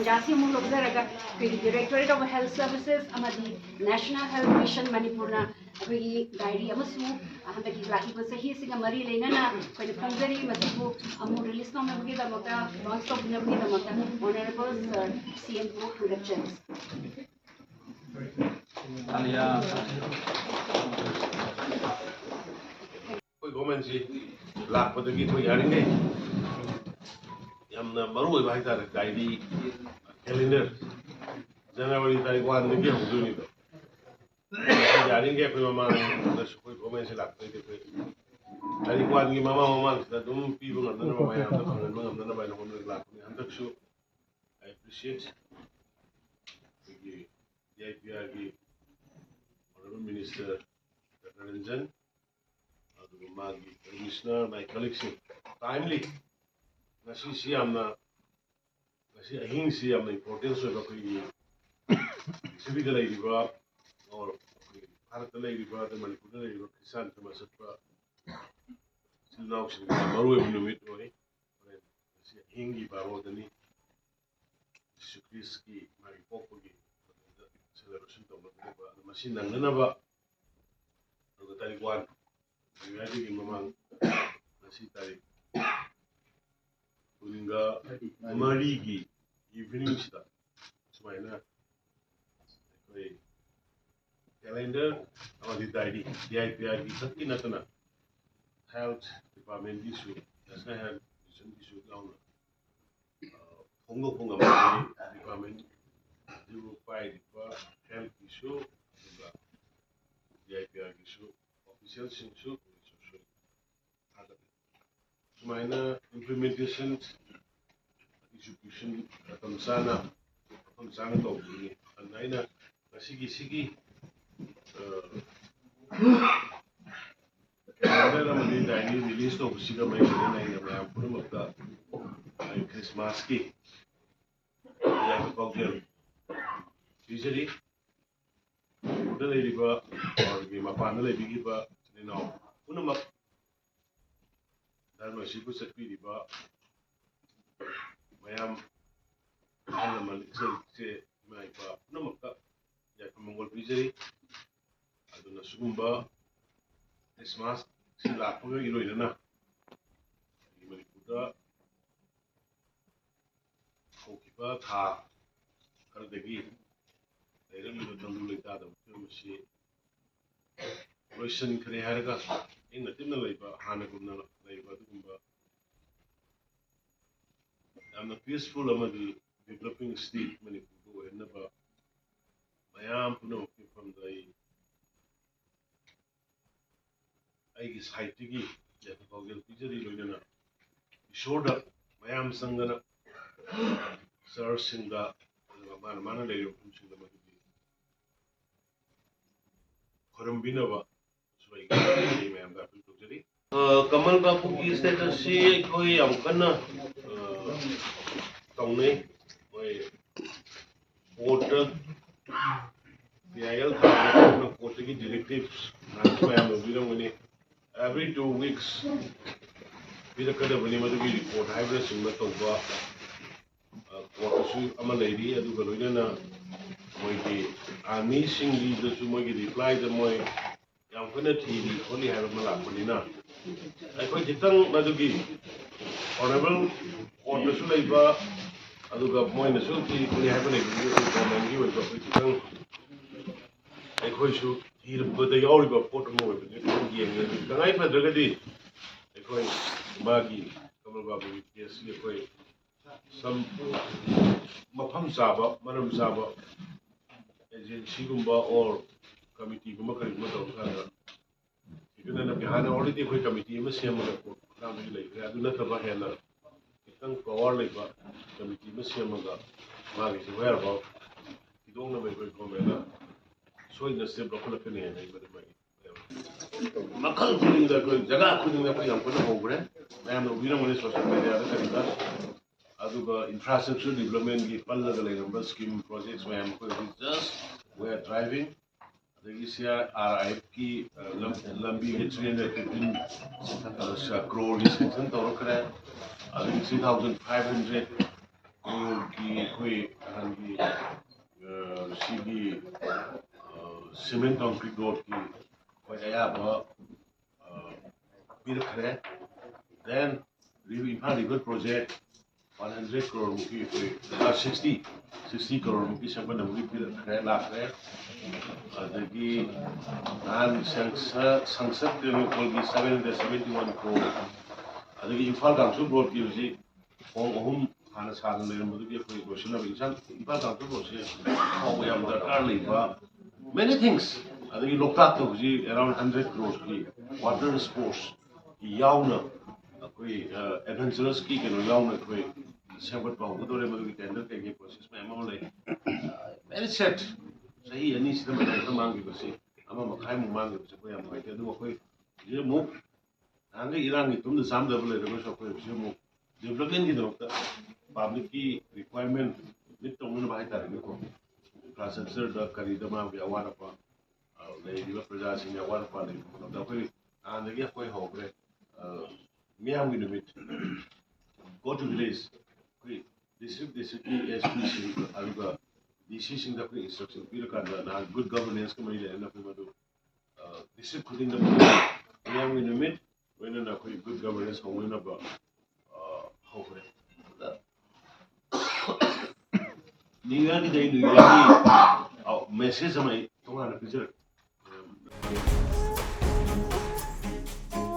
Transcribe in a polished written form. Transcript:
तंजासी मुल लोगजरगा directorate of health services national health mission Manipur diary हंदकी लाखिब सही मरी लेना फोंजरी रिलीज तौनबी लॉन्च तौनबी ऑनरेबल सर CM को हंगचरी गवर्नमेंट से लापदगी कोई यारिंगे यमना मरु है भाई तारे डायरी कैलेंडर जनवरी तारीख 1 दगी होदोनी दो यारिंगे कोई मामा दस कोई गवर्नमेंट से लापदगी कोई तारीख 1 की मामा से तुम पीबो ngam na maya da phang ngam na ba na kon लापदगी हम तक सु I appreciate the DIPR की honorable minister Ranjan Magi Commissioner my colleagues timely nasi siamna nasi ahing siamna importance of the civic life or Bharat life the Manipur life kisan samasatpa silnaw sin maru ibnumit oi nasi ahing gi baro dani Shukris ki mari popogi celebration to ba machine nangna ba ro tarik 1 Jadi di memang nasi tarik hingga marigi evening kita semuanya koi calendar awal di diary DIPR di sakti natuna health department issue national health mission issue launa pongo department you fight health issue juga DIPR issue official issue Semana implementation execution akan sana tahu ini. Anaina sigi calendar nama di diary release tahu siga mai naina yang pun makta Christmas ki yang kau usually udah lagi ba or di mapan lagi ba ni no pun mak dan masih pun sepi di bawah mayam halaman se mai ba nama ka ya pemangol bijari aduna sumba Christmas sila apa ilo ina na di Manipur ko kiba tha kal degi dalam itu tanggung lita da masih Russian kare harga ina timna laiba hana gumna laiba dugumba am a peaceful amadi developing state Manipur go enaba mayam puno from the aigi site gi ya fogel pijari loina showed up mayam sangana sir singa mana leyo singa madi khorambinaba Kamal Bapu की status से कोई हमकना तौने कोई court PIL था court की directives नाचुआ हम लोग बिरंग बने every 2 weeks बिरंग कदर बने मतलब की report है बिरंग सिंगल तो हुआ कोर्ट से अमल लेडी है तो करोगे ना मोई की आर्मी सिंगी तो सु मोई की reply तो मोई yang kena TV only have malapulina. Aku jitang madugi honorable order sulaiba aduga moi nasu ki only have ne comment gi wal ko jitang aku isu hir bada yauri ba photo mo be gi ngi kangai pa dragadi aku bagi kamal babu yes aku some mafam saba manam saba agency gumba or committee gumba kari gumba tau kana ikuna na bihana already koi committee ma siyama ga ko na mi lai ga aduna thaba hela itang power lai ba committee ma siyama ga ma gi se where about idong na bai koi ko mela so in the step lokal ka ne nei ba mai makal khuding da ko jaga khuding da ko yang ko na hobre na am no mone social media da kari da aduga infrastructure development gi palla ga lai number scheme projects ma am ko just we are driving Regisia RIF की लंबी है 315 crore की section तो रख रहा है 3,500 की कोई हंगी सीधी सीमेंट कंक्रीट रोड की कोई आया बिरखरे then river project 100 crore मुकी कोई 60 crore मुकी संबंध मुकी बिरखरे लाखरे अदगी नान संसद के लोकल की 771 crore अदगी इम्फाल कांसू रोड की उसी होम खाना साधन ले मुझे कोई क्वेश्चन अब इंसान इम्फाल कांसू रोड से हो गया दरकार नहीं बा many things अदगी लोकताक तो उसी around 100 crore की water sports यावना कोई एडवेंचरस की के नो यावना कोई सेवट पाऊँ तो रे मतलब कि टेंडर के ये प्रोसेस में अमाउंट ले very set सही है नहीं सिर्फ मैं तो मांगी बस अमा मखाई मांगी बस कोई हम कहते हैं तो कोई ये मुक आगे ईरान की तुम तो साम डबल है तो कोई ये मुक डेवलपमेंट की तरफ पब्लिक की रिक्वायरमेंट नित तो उन्होंने बाहर कर को इंफ्रास्ट्रक्चर द करी दमा भी आवार पा ले दिवा प्रजा सिंह आवार पा ले मतलब कोई आगे क्या कोई हो गए मियाँ भी निमित go to village कोई district की SP सिंह अलगा DC सिंह का कोई instruction भी रखा ना good governance का मरीज है ना फिर मतलब district खुद इंदम मियाँ भी निमित वही ना कोई good governance होंगे ना बा हो गए न्यूयॉर्क की न्यूयॉर्क की मैसेज हमें तुम्हारे पिक्चर